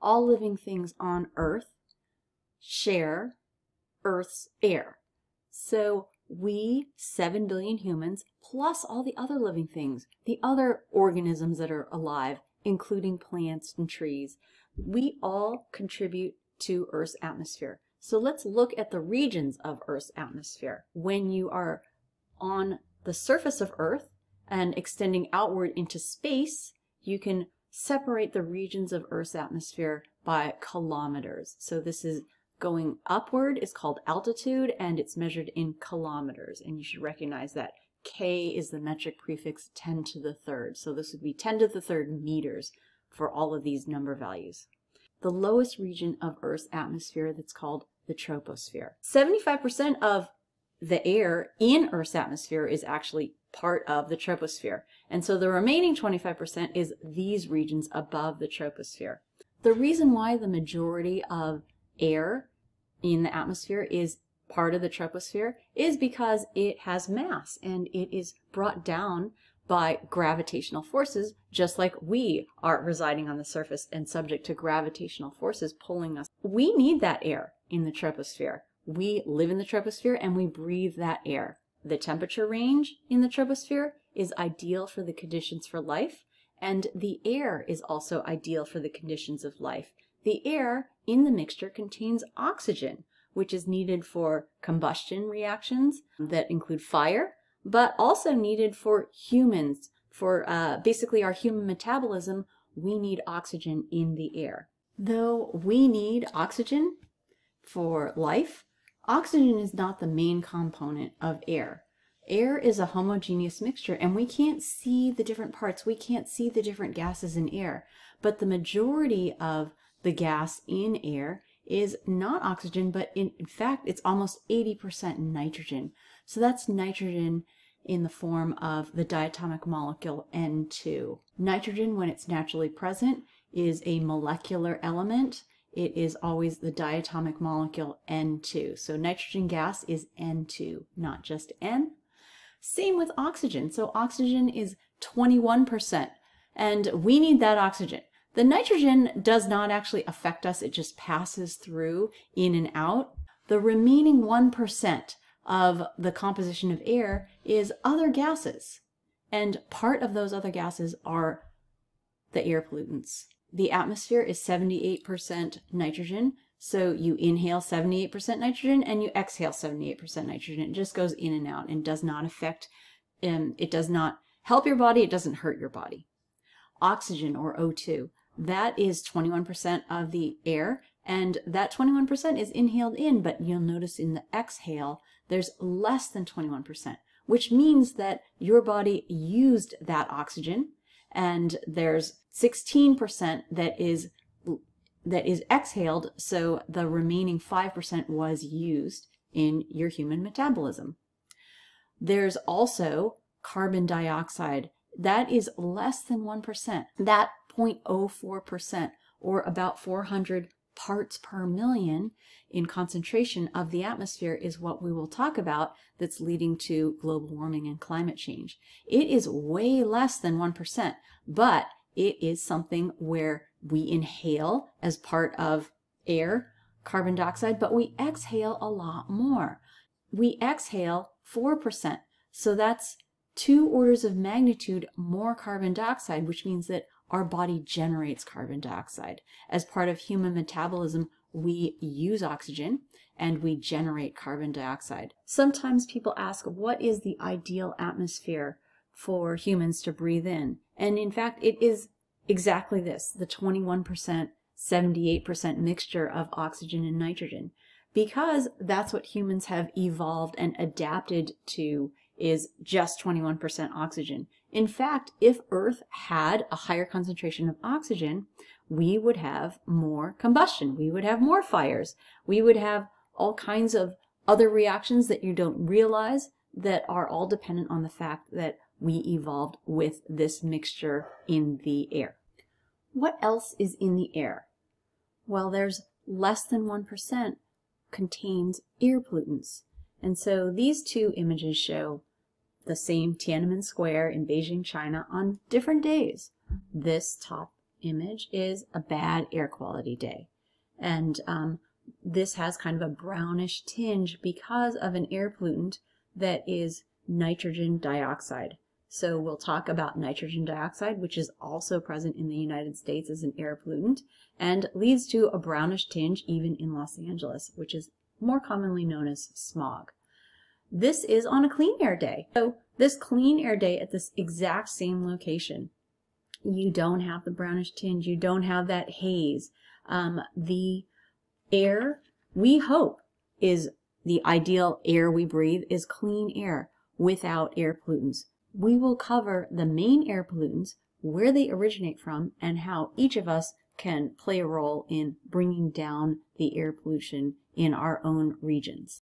all living things on Earth share Earth's air. So we, 7 billion humans, plus all the other living things, the other organisms that are alive, including plants and trees, we all contribute to Earth's atmosphere. So let's look at the regions of Earth's atmosphere. When you are on the surface of Earth and extending outward into space, you can separate the regions of Earth's atmosphere by kilometers. So this is going upward is called altitude, and it's measured in kilometers. And you should recognize that K is the metric prefix 10 to the third. So this would be 10 to the third meters for all of these number values. The lowest region of Earth's atmosphere, that's called the troposphere. 75% of the air in Earth's atmosphere is actually part of the troposphere. And so the remaining 25% is these regions above the troposphere. The reason why the majority of air in the atmosphere is part of the troposphere is because it has mass and it is brought down by gravitational forces, just like we are residing on the surface and subject to gravitational forces pulling us. We need that air in the troposphere. We live in the troposphere and we breathe that air. The temperature range in the troposphere is ideal for the conditions for life, and the air is also ideal for the conditions of life. The air in the mixture contains oxygen, which is needed for combustion reactions that include fire, but also needed for humans. For basically our human metabolism, we need oxygen in the air. Though we need oxygen for life, oxygen is not the main component of air. Air is a homogeneous mixture, and we can't see the different parts. We can't see the different gases in air, but the majority of the gas in air is not oxygen, but in fact, it's almost 80% nitrogen. So that's nitrogen in the form of the diatomic molecule N2. Nitrogen, when it's naturally present, is a molecular element. It is always the diatomic molecule N2. So nitrogen gas is N2, not just N. Same with oxygen. So oxygen is 21%, and we need that oxygen. The nitrogen does not actually affect us. It just passes through in and out. The remaining 1% of the composition of air is other gases. And part of those other gases are the air pollutants. The atmosphere is 78% nitrogen. So you inhale 78% nitrogen and you exhale 78% nitrogen. It just goes in and out and does not affect, it does not help your body. It doesn't hurt your body. Oxygen, or O2, that is 21% of the air, and that 21% is inhaled in, but you'll notice in the exhale, there's less than 21%, which means that your body used that oxygen, and there's 16% that is exhaled, so the remaining 5% was used in your human metabolism. There's also carbon dioxide. That is less than 1%. That 0.04%, or about 400 parts per million in concentration of the atmosphere, is what we will talk about that's leading to global warming and climate change. It is way less than 1%, but it is something where we inhale as part of air, carbon dioxide, but we exhale a lot more. We exhale 4%, so that's 2 orders of magnitude more carbon dioxide, which means that our body generates carbon dioxide. As part of human metabolism, we use oxygen and we generate carbon dioxide. Sometimes people ask, what is the ideal atmosphere for humans to breathe in? And in fact, it is exactly this, the 21%, 78% mixture of oxygen and nitrogen, because that's what humans have evolved and adapted to, is just 21% oxygen. In fact, if Earth had a higher concentration of oxygen, we would have more combustion. We would have more fires. We would have all kinds of other reactions that you don't realize that are all dependent on the fact that we evolved with this mixture in the air. What else is in the air? Well, there's less than 1% contains air pollutants. And so these two images show the same Tiananmen Square in Beijing, China on different days. This top image is a bad air quality day. And this has kind of a brownish tinge because of an air pollutant that is nitrogen dioxide. So we'll talk about nitrogen dioxide, which is also present in the United States as an air pollutant and leads to a brownish tinge even in Los Angeles, which is more commonly known as smog. This is on a clean air day. So this clean air day at this exact same location, you don't have the brownish tinge, you don't have that haze. The air we hope is the ideal air we breathe is clean air without air pollutants. We will cover the main air pollutants, where they originate from, and how each of us can play a role in bringing down the air pollution in our own regions.